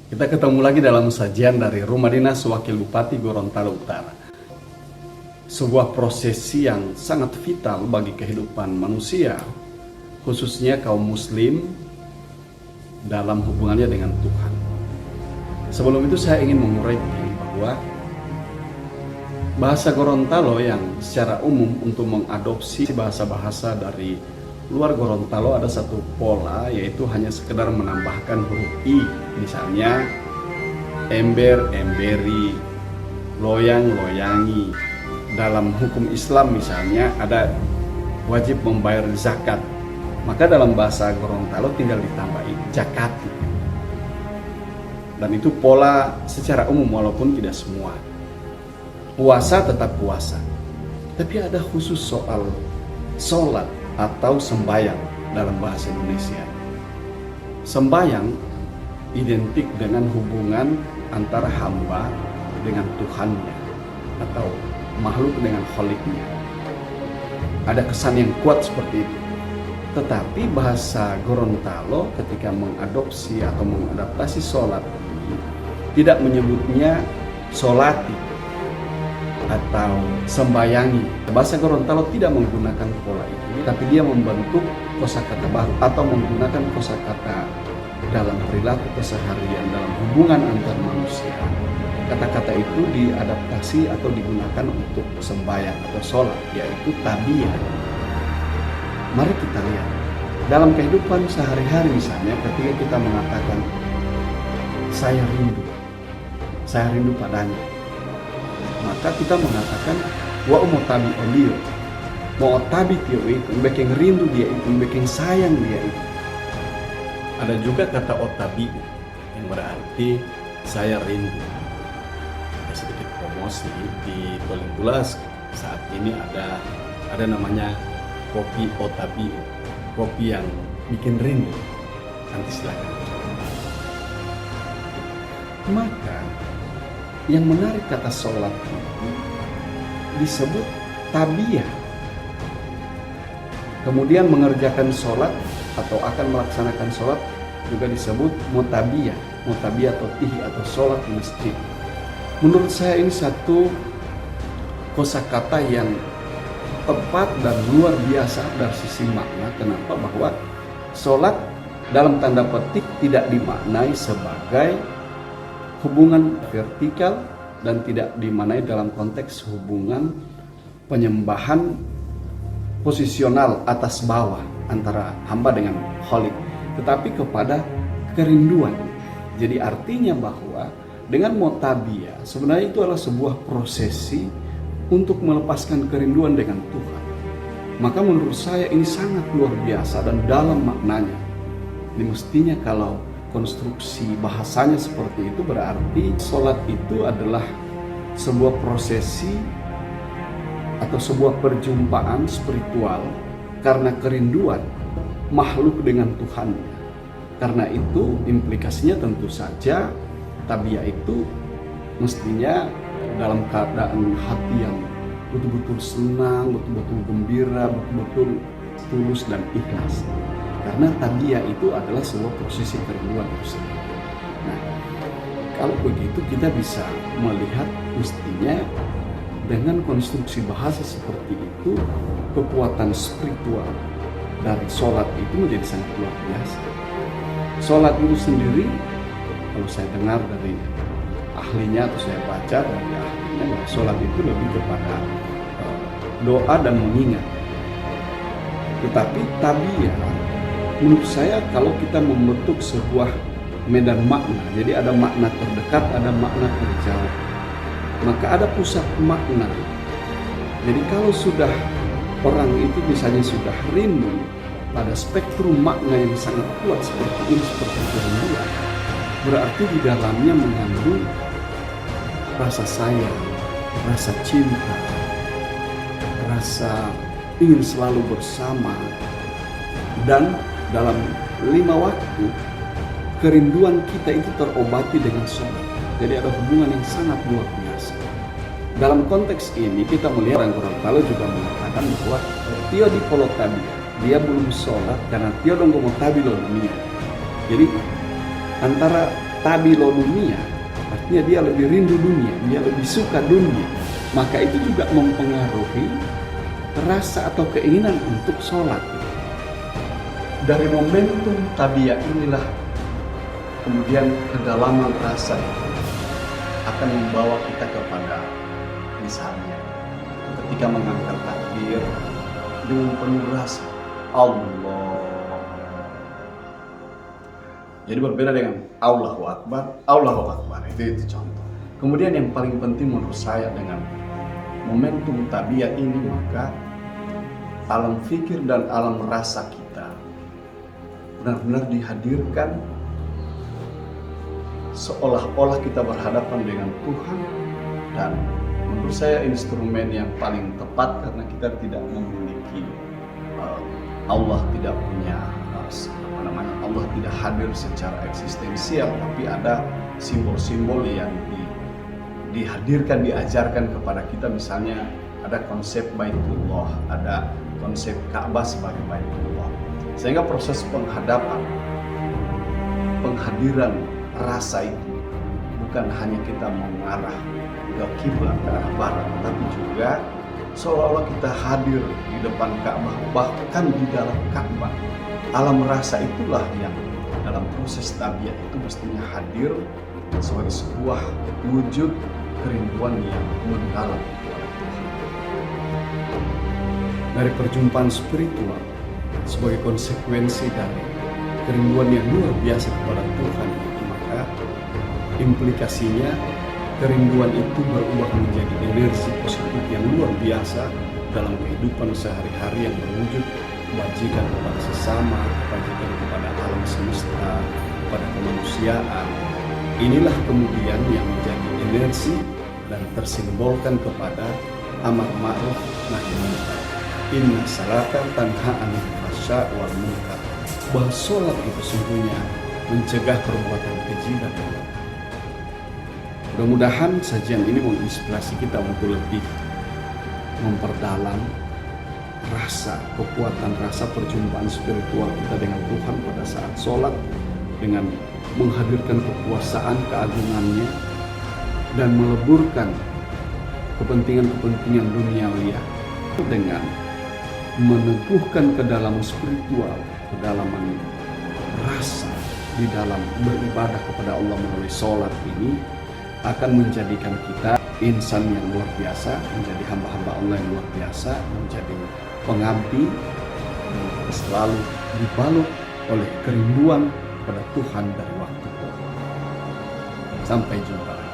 Kita ketemu lagi dalam sajian dari Rumah Dinas Wakil Bupati Gorontalo Utara. Sebuah prosesi yang sangat vital bagi kehidupan manusia, khususnya kaum muslim dalam hubungannya dengan Tuhan. Sebelum itu saya ingin menguraikan bahwa bahasa Gorontalo yang secara umum untuk mengadopsi bahasa-bahasa dari luar Gorontalo ada satu pola, yaitu hanya sekedar menambahkan huruf i, misalnya ember, emberi, loyang, loyangi. Dalam hukum Islam misalnya ada wajib membayar zakat, maka dalam bahasa Gorontalo tinggal ditambahin zakati. Dan itu pola secara umum walaupun tidak semua. Puasa tetap puasa, tapi ada khusus soal sholat atau sembayang dalam bahasa Indonesia. Sembayang identik dengan hubungan antara hamba dengan Tuhannya atau makhluk dengan kholiknya. Ada kesan yang kuat seperti itu. Tetapi bahasa Gorontalo ketika mengadopsi atau mengadaptasi sholat ini tidak menyebutnya sholati atau sembayangi. Bahasa Gorontalo tidak menggunakan pola itu, tapi dia membentuk kosakata baru atau menggunakan kosakata dalam perilaku keseharian, dalam hubungan antar manusia. Kata-kata itu diadaptasi atau digunakan untuk sembahyang atau sholat, yaitu tabiyah. Mari kita lihat dalam kehidupan sehari-hari, misalnya ketika kita mengatakan saya rindu padanya, maka kita mengatakan wa umotabi olio, mau tabi tio itu, making rindu dia itu, making sayang dia itu. Ada juga kata otabi yang berarti saya rindu. Ada sedikit promosi di Tolinggulas saat ini ada namanya kopi otabi, kopi yang bikin rindu. Nanti silakan coba. Maka yang menarik kata sholat itu disebut tabiyah. Kemudian mengerjakan sholat atau akan melaksanakan sholat juga disebut mutabiyah. Mutabiyah atau tihi atau sholat di masjid. Menurut saya ini satu kosakata yang tepat dan luar biasa dari sisi makna. Kenapa? Bahwa sholat dalam tanda petik tidak dimaknai sebagai hubungan vertikal dan tidak dimaknai dalam konteks hubungan penyembahan posisional atas bawah antara hamba dengan kholik, tetapi kepada kerinduan. Jadi artinya bahwa dengan motabia sebenarnya itu adalah sebuah prosesi untuk melepaskan kerinduan dengan Tuhan. Maka menurut saya ini sangat luar biasa dan dalam maknanya. Ini mestinya kalau konstruksi bahasanya seperti itu, berarti sholat itu adalah sebuah prosesi atau sebuah perjumpaan spiritual karena kerinduan makhluk dengan Tuhan. Karena itu implikasinya tentu saja tabiyah itu mestinya dalam keadaan hati yang betul-betul senang, betul-betul gembira, betul-betul tulus dan ikhlas. Karena tabiyah itu adalah sebuah prosesi kerinduan itu sendiri. Nah, kalau begitu kita bisa melihat mestinya dengan konstruksi bahasa seperti itu, kekuatan spiritual dari sholat itu menjadi sangat luar biasa. Sholat itu sendiri, kalau saya dengar dari ahlinya atau saya baca dari ahlinya, bahwa sholat itu lebih kepada doa dan mengingat. Tetapi tabiyah, menurut saya kalau kita membentuk sebuah medan makna, jadi ada makna terdekat, ada makna terjauh, maka ada pusat makna. Jadi kalau sudah orang itu misalnya sudah rindu pada spektrum makna yang sangat kuat seperti ini, seperti kerinduan, berarti di dalamnya mengandung rasa sayang, rasa cinta, rasa ingin selalu bersama. Dan dalam 5 waktu kerinduan kita itu terobati dengan sholat. Jadi ada hubungan yang sangat luar biasa. Dalam konteks ini kita melihat orang Gorontalo juga mengatakan bahwa Tio di Polotabi, dia belum sholat karena Tio dong mau tabi loh namanya. Jadi antara stabilo dunia, artinya dia lebih rindu dunia, dia lebih suka dunia, maka itu juga mempengaruhi rasa atau keinginan untuk sholat. Dari momentum tabiat inilah kemudian kedalaman rasa akan membawa kita kepada misalnya ketika mengangkat takbir dengan penuh rasa Allah. Jadi berbeda dengan Allahu Akbar, Allahu Akbar, itu contoh. Kemudian yang paling penting menurut saya dengan momentum tabiat ini, maka alam fikir dan alam rasa kita benar-benar dihadirkan seolah-olah kita berhadapan dengan Tuhan. Dan menurut saya instrumen yang paling tepat, karena kita tidak memiliki Allah tidak punya Allah tidak hadir secara eksistensial, tapi ada simbol-simbol yang dihadirkan, diajarkan kepada kita. Misalnya ada konsep Baitullah, ada konsep Ka'bah sebagai Baitullah, sehingga proses penghadiran rasa itu bukan hanya kita mengarah ke kiblat, ke arah barat, tapi juga seolah-olah kita hadir di depan Ka'bah, bahkan di dalam Ka'bah. Alam rasa itulah yang dalam proses tabiat itu mestinya hadir sebagai sebuah wujud kerinduan yang mendalam. Dari perjumpaan spiritual sebagai konsekuensi dari kerinduan yang luar biasa kepada Tuhan, maka implikasinya kerinduan itu berubah menjadi energi positif yang luar biasa dalam kehidupan sehari-hari yang berwujud kebajikan kepada sesama, kebajikan kepada alam semesta, kepada kemanusiaan. Inilah kemudian yang menjadi energi dan tersimbolkan kepada amar ma'ruf nahi munkar. Inna salata tanha 'anil fahsya' wal munkar. Bahwa sholat itu sesungguhnya mencegah perbuatan keji dan munkar. Mudah-mudahan sajian ini menginspirasi kita untuk lebih memperdalam kekuatan rasa perjumpaan spiritual kita dengan Tuhan pada saat sholat, dengan menghadirkan kekuasaan keagungannya dan meleburkan kepentingan-kepentingan duniawi dengan meneguhkan kedalaman spiritual, kedalaman rasa di dalam beribadah kepada Allah melalui sholat ini akan menjadikan kita insan yang luar biasa, menjadi hamba-hamba Allah yang luar biasa, menjadi pengabdi yang selalu dibalut oleh kerinduan pada Tuhan dari waktu ke waktu. Sampai jumpa.